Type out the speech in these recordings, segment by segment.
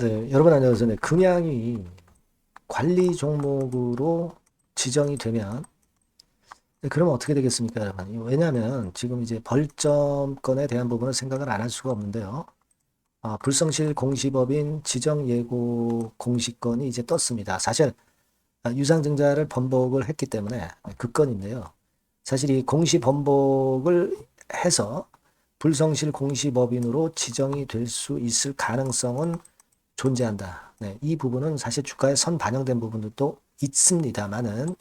네, 여러분 안녕하세요. 네, 금양이 관리 종목으로 지정이 되면 네, 그러면 어떻게 되겠습니까, 여러분? 왜냐하면 지금 이제 벌점권에 대한 부분은 생각을 안 할 수가 없는데요. 불성실 공시법인 지정 예고 공시권이 이제 떴습니다. 사실 유상증자를 번복을 했기 때문에 그 건인데요. 사실 이 공시 번복을 해서 불성실 공시법인으로 지정이 될 수 있을 가능성은 존재한다. 네, 이 부분은 사실 주가에 선 반영된 부분들도 있습니다만은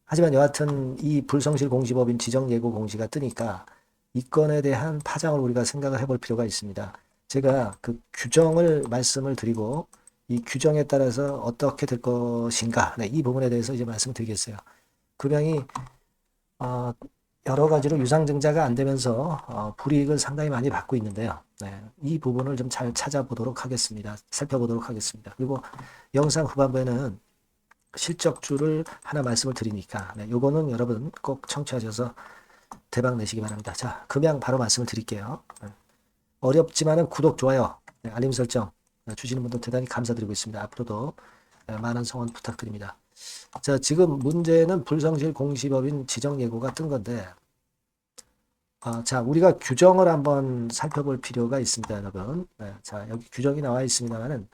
하지만 여하튼 이 불성실 공시법인 지정 예고 공시가 뜨니까 이 건에 대한 파장을 우리가 생각을 해볼 필요가 있습니다. 제가 그 규정을 말씀을 드리고 이 규정에 따라서 어떻게 될 것인가, 네, 이 부분에 대해서 이제 말씀을 드리겠어요. 금양이 어, 여러 가지로 유상증자가 안 되면서 불이익을 상당히 많이 받고 있는데요. 네, 이 부분을 좀 잘 찾아보도록 하겠습니다. 살펴보도록 하겠습니다. 그리고 영상 후반부에는 실적주를 하나 말씀을 드리니까 요거는 여러분 꼭 청취하셔서 대박 내시기 바랍니다. 자, 금양 바로 말씀을 드릴게요. 네, 어렵지만은 구독, 좋아요, 네, 알림 설정 주시는 분들 대단히 감사드리고 있습니다. 앞으로도 많은 성원 부탁드립니다. 자, 지금 문제는 불성실 공시법인 지정 예고가 뜬 건데 자, 우리가 규정을 한번 살펴볼 필요가 있습니다, 여러분. 네, 자, 여기 규정이 나와 있습니다만은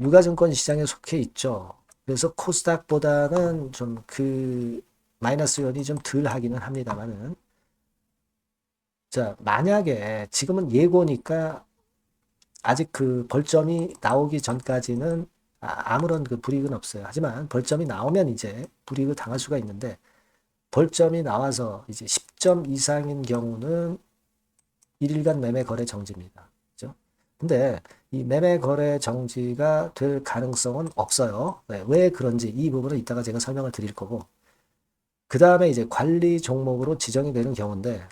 유가증권 시장에 속해 있죠. 그래서 코스닥보다는 좀 그 마이너스 요인이 좀 덜 하기는 합니다만은 자, 만약에 지금은 예고니까 아직 그 벌점이 나오기 전까지는 아무런 그 불이익은 없어요. 하지만 벌점이 나오면 이제 불이익을 당할 수가 있는데 벌점이 나와서 이제 10점 이상인 경우는 1일간 매매 거래 정지입니다. 그죠? 근데 이 매매 거래 정지가 될 가능성은 없어요. 네, 왜 그런지 이 부분은 이따가 제가 설명을 드릴 거고 그 다음에 이제 관리 종목으로 지정이 되는 경우인데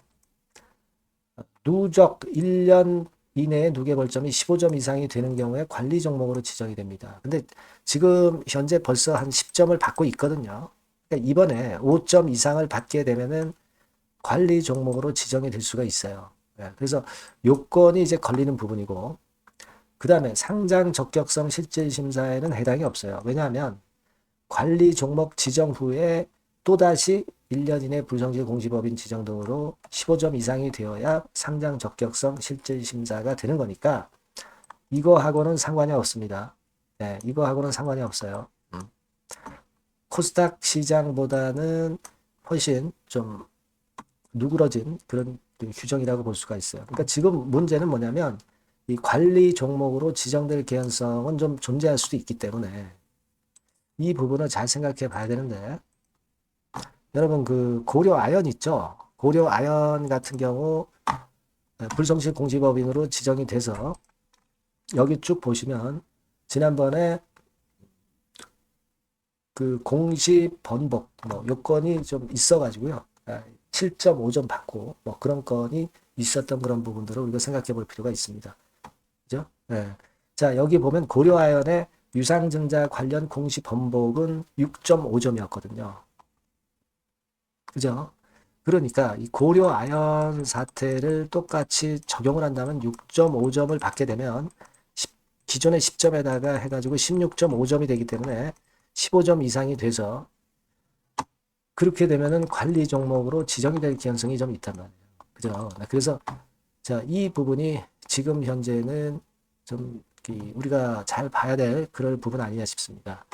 누적 1년 이내에 누계 벌점이 15점 이상이 되는 경우에 관리 종목으로 지정이 됩니다. 근데 지금 현재 벌써 한 10점을 받고 있거든요. 그러니까 이번에 5점 이상을 받게 되면은 관리 종목으로 지정이 될 수가 있어요. 그래서 요건이 이제 걸리는 부분이고 그 다음에 상장 적격성 실질심사에는 해당이 없어요. 왜냐하면 관리 종목 지정 후에 또다시 1년 이내 불성실 공시법인 지정 등으로 15점 이상이 되어야 상장 적격성 실질심사가 되는 거니까 이거하고는 상관이 없습니다. 네, 이거하고는 상관이 없어요. 코스닥 시장보다는 훨씬 좀 누그러진 그런 규정이라고 볼 수가 있어요. 그러니까 지금 문제는 뭐냐면 이 관리 종목으로 지정될 개연성은 좀 존재할 수도 있기 때문에 이 부분을 잘 생각해 봐야 되는데 여러분 그 고려 아연 있죠? 고려 아연 같은 경우 불성실 공시법인으로 지정이 돼서 여기 쭉 보시면 지난번에 그 공시 번복 뭐 요건이 좀 있어가지고요. 7.5점 받고 뭐 그런 건이 있었던 그런 부분들을 우리가 생각해 볼 필요가 있습니다. 그죠? 네. 자, 여기 보면 고려아연의 유상증자 관련 공시 번복은 6.5점이었거든요. 그죠? 그러니까 이 고려아연 사태를 똑같이 적용을 한다면 6.5점을 받게 되면 기존의 10점에다가 해가지고 16.5점이 되기 때문에 15점 이상이 돼서 그렇게 되면은 관리 종목으로 지정이 될 가능성이 좀 있단 말이에요. 그죠? 그래서 자, 이 부분이 지금 현재는 좀 우리가 잘 봐야 될 그럴 부분 아니냐 싶습니다.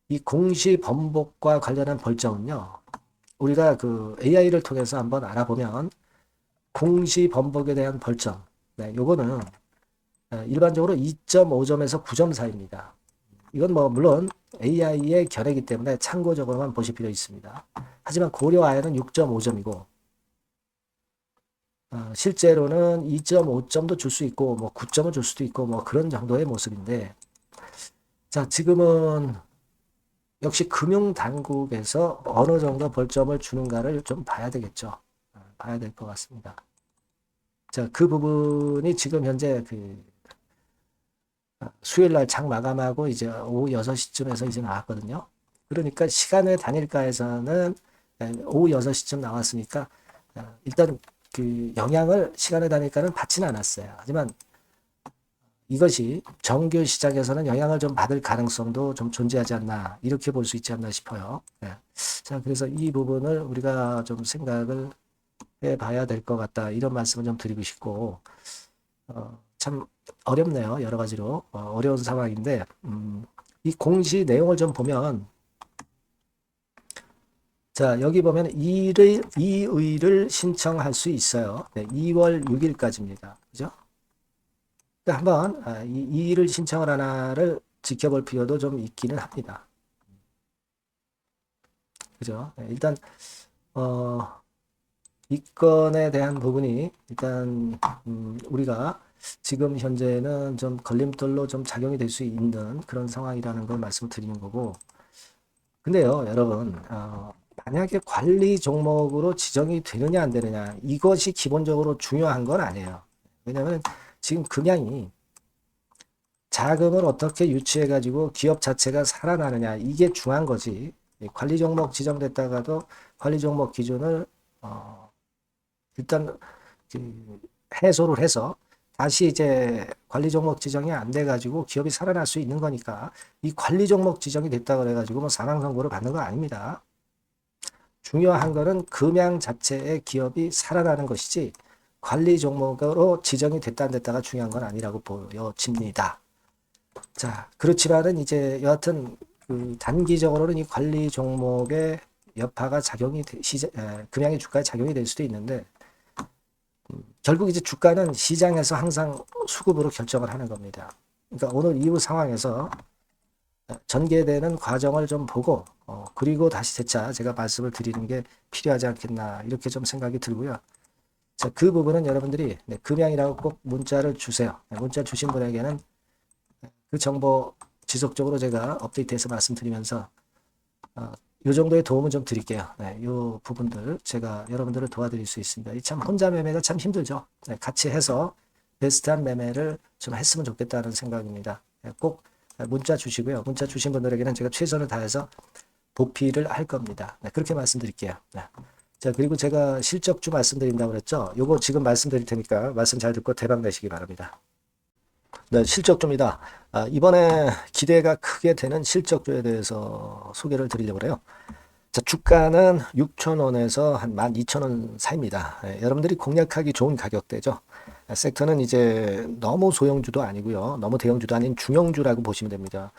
이 공시 번복과 관련한 벌점은요. 우리가 그 AI를 통해서 한번 알아보면 공시 번복에 대한 벌점. 네, 요거는 일반적으로 2.5점에서 9점 사이입니다. 이건 뭐 물론 AI의 견해이기 때문에 참고적으로만 보실 필요 있습니다. 하지만 고려 아연은 6.5점이고 실제로는 2.5점도 줄 수 있고 뭐 9점을 줄 수도 있고 뭐 그런 정도의 모습인데 자 지금은 역시 금융당국에서 어느 정도 벌점을 주는가를 좀 봐야 되겠죠. 봐야 될 것 같습니다. 자, 그 부분이 지금 현재 그 수요일 날 장 마감하고 이제 오후 6시쯤에서 이제 나왔거든요. 그러니까 시간의 단일가에서는 오후 6시쯤 나왔으니까 일단 그 영향을 시간의 단일가는 받지는 않았어요. 하지만 이것이 정규 시장에서는 영향을 좀 받을 가능성도 좀 존재하지 않나 이렇게 볼 수 있지 않나 싶어요. 네. 자, 그래서 이 부분을 우리가 좀 생각을 해봐야 될 것 같다 이런 말씀을 좀 드리고 싶고 참 어렵네요. 여러 가지로 어려운 상황인데 이 공시 내용을 좀 보면 자 여기 보면 이의를 신청할 수 있어요. 네, 2월 6일까지입니다. 그죠? 한번 이 일을 신청을 하나를 지켜볼 필요도 좀 있기는 합니다. 그죠? 네, 일단 이 건에 대한 부분이 일단 우리가 지금 현재는 좀 걸림돌로 좀 작용이 될 수 있는 그런 상황이라는 걸 말씀드리는 거고 근데요 여러분 만약에 관리 종목으로 지정이 되느냐 안 되느냐 이것이 기본적으로 중요한 건 아니에요. 왜냐하면 지금 금양이 자금을 어떻게 유치해 가지고 기업 자체가 살아나느냐 이게 중요한 거지. 관리 종목 지정됐다가도 관리 종목 기준을 일단 그 해소를 해서 다시 이제 관리 종목 지정이 안 돼 가지고 기업이 살아날 수 있는 거니까 이 관리 종목 지정이 됐다 그래 가지고 뭐 사망 선고를 받는 거 아닙니다. 중요한 거는 금양 자체의 기업이 살아나는 것이지 관리 종목으로 지정이 됐다 안 됐다가 중요한 건 아니라고 보여집니다. 자, 그렇지만은 이제 여하튼 그 단기적으로는 이 관리 종목의 여파가 금양의 주가에 작용이 될 수도 있는데 결국 이제 주가는 시장에서 항상 수급으로 결정을 하는 겁니다. 그러니까 오늘 이후 상황에서 전개되는 과정을 좀 보고 그리고 다시 재차 제가 말씀을 드리는 게 필요하지 않겠나 이렇게 좀 생각이 들고요. 자, 그 부분은 여러분들이 금양이라고 꼭 문자를 주세요. 문자 주신 분에게는 그 정보 지속적으로 제가 업데이트해서 말씀드리면서 이 정도의 도움은 좀 드릴게요. 네, 이 부분들 제가 여러분들을 도와드릴 수 있습니다. 이 참 혼자 매매가 참 힘들죠. 네, 같이 해서 베스트한 매매를 좀 했으면 좋겠다는 생각입니다. 네, 꼭 문자 주시고요. 문자 주신 분들에게는 제가 최선을 다해서 보필을 할 겁니다. 네, 그렇게 말씀드릴게요. 네. 자, 그리고 제가 실적주 말씀드린다고 그랬죠. 요거 지금 말씀드릴 테니까 말씀 잘 듣고 대박 내시기 바랍니다. 네, 실적주입니다. 이번에 기대가 크게 되는 실적주에 대해서 소개를 드리려고 해요. 자, 주가는 6,000원에서 한 12,000원 사이입니다. 여러분들이 공략하기 좋은 가격대죠. 섹터는 이제 너무 소형주도 아니고요. 너무 대형주도 아닌 중형주라고 보시면 됩니다.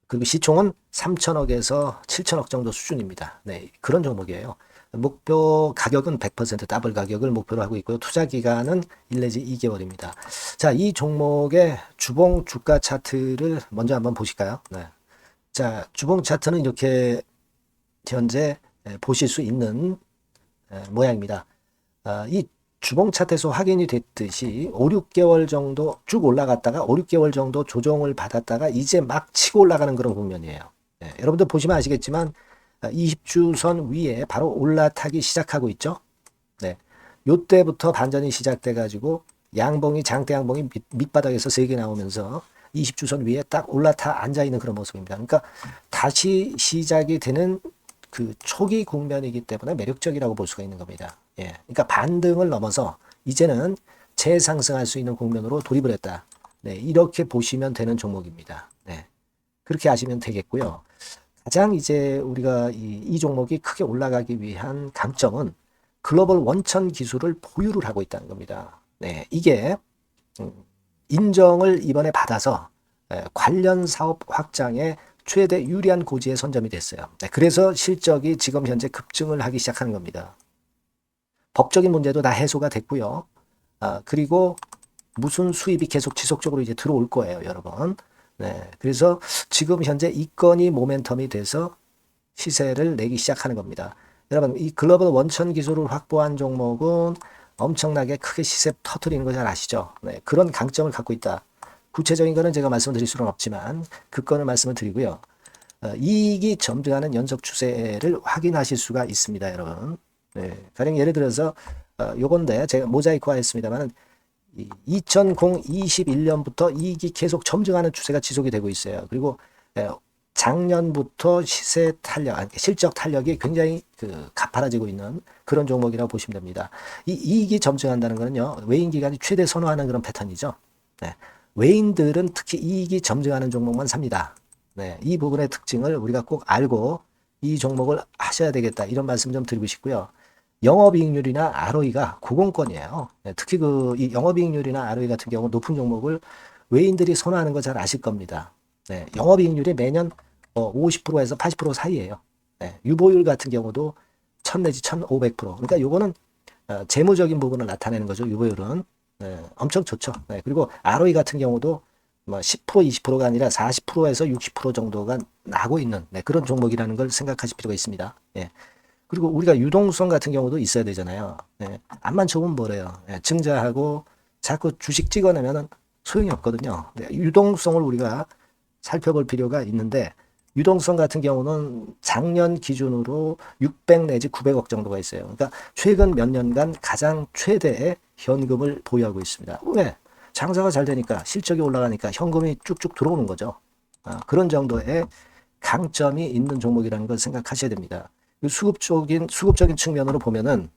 그리고 시총은 3천억에서 7천억 정도 수준입니다. 네, 그런 종목이에요. 목표 가격은 100% 더블 가격을 목표로 하고 있고요. 투자 기간은 1 내지 2개월입니다. 자, 이 종목의 주봉 주가 차트를 먼저 한번 보실까요? 네. 자, 주봉 차트는 이렇게 현재 보실 수 있는 모양입니다. 이 주봉 차트에서 확인이 됐듯이 5, 6개월 정도 쭉 올라갔다가 5, 6개월 정도 조정을 받았다가 이제 막 치고 올라가는 그런 국면이에요. 네, 여러분들 보시면 아시겠지만 20주선 위에 바로 올라타기 시작하고 있죠. 네, 요때부터 반전이 시작돼 가지고 양봉이 장대 양봉이 밑바닥에서 3개 나오면서 20주선 위에 딱 올라타 앉아 있는 그런 모습입니다. 그러니까 다시 시작이 되는 그 초기 국면이기 때문에 매력적이라고 볼 수가 있는 겁니다. 예, 그러니까 반등을 넘어서 이제는 재상승할 수 있는 국면으로 돌입을 했다. 네, 이렇게 보시면 되는 종목입니다. 네, 그렇게 아시면 되겠고요. 가장 이제 우리가 이 종목이 크게 올라가기 위한 강점은 글로벌 원천 기술을 보유를 하고 있다는 겁니다. 네, 이게 인정을 이번에 받아서 관련 사업 확장에 최대 유리한 고지에 선점이 됐어요. 네, 그래서 실적이 지금 현재 급증을 하기 시작하는 겁니다. 법적인 문제도 다 해소가 됐고요. 그리고 무슨 수입이 계속 지속적으로 이제 들어올 거예요, 여러분. 네, 그래서 지금 현재 이 건이 모멘텀이 돼서 시세를 내기 시작하는 겁니다. 여러분, 이 글로벌 원천 기술을 확보한 종목은 엄청나게 크게 시세 터트리는 거 잘 아시죠? 네, 그런 강점을 갖고 있다. 구체적인 거는 제가 말씀드릴 수는 없지만 그 건을 말씀을 드리고요. 이익이 점증하는 연속 추세를 확인하실 수가 있습니다, 여러분. 네, 가령 예를 들어서 요건데 제가 모자이크화 했습니다만 2021년부터 이익이 계속 점증하는 추세가 지속이 되고 있어요. 그리고 작년부터 시세 탄력, 실적 탄력이 굉장히 가파라지고 있는 그런 종목이라고 보시면 됩니다. 이 이익이 점증한다는 것은요, 외인 기관이 최대 선호하는 그런 패턴이죠. 네. 외인들은 특히 이익이 점증하는 종목만 삽니다. 네, 이 부분의 특징을 우리가 꼭 알고 이 종목을 하셔야 되겠다. 이런 말씀 좀 드리고 싶고요. 영업이익률이나 ROE가 고공권이에요. 네, 특히 이 영업이익률이나 ROE 같은 경우 높은 종목을 외인들이 선호하는 거 잘 아실 겁니다. 네, 영업이익률이 매년 50%에서 80% 사이에요. 네, 유보율 같은 경우도 1000 내지 1500%. 그러니까 요거는 재무적인 부분을 나타내는 거죠. 유보율은. 네, 엄청 좋죠. 네, 그리고 ROE 같은 경우도 뭐 10%, 20%가 아니라 40%에서 60% 정도가 나고 있는 그런 종목이라는 걸 생각하실 필요가 있습니다. 예. 그리고 우리가 유동성 같은 경우도 있어야 되잖아요. 예. 앞만 좋으면 뭐래요. 예. 증자하고 자꾸 주식 찍어내면은 소용이 없거든요. 네. 유동성을 우리가 살펴볼 필요가 있는데 유동성 같은 경우는 작년 기준으로 600 내지 900억 정도가 있어요. 그러니까 최근 몇 년간 가장 최대의 현금을 보유하고 있습니다. 왜? 장사가 잘 되니까 실적이 올라가니까 현금이 쭉쭉 들어오는 거죠. 그런 정도의 강점이 있는 종목이라는 걸 생각하셔야 됩니다. 수급적인 측면으로 보면은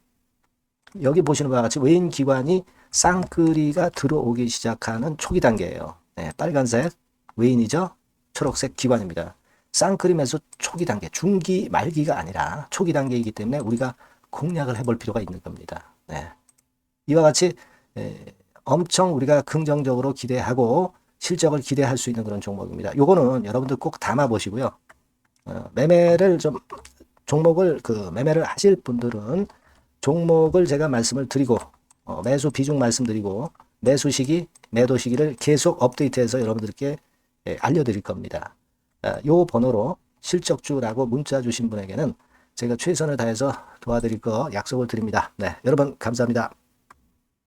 여기 보시는 바와 같이 외인 기관이 쌍끌이가 들어오기 시작하는 초기 단계예요. 네, 빨간색 외인이죠. 초록색 기관입니다. 쌍끌이 매수 초기 단계, 중기 말기가 아니라 초기 단계이기 때문에 우리가 공략을 해볼 필요가 있는 겁니다. 네. 이와 같이 엄청 우리가 긍정적으로 기대하고 실적을 기대할 수 있는 그런 종목입니다. 요거는 여러분들 꼭 담아 보시고요. 종목을 매매를 하실 분들은 종목을 제가 말씀을 드리고 매수 비중 말씀드리고 매수 시기, 매도 시기를 계속 업데이트해서 여러분들께 알려드릴 겁니다. 요 번호로 실적주라고 문자 주신 분에게는 제가 최선을 다해서 도와드릴 거 약속을 드립니다. 네, 여러분 감사합니다.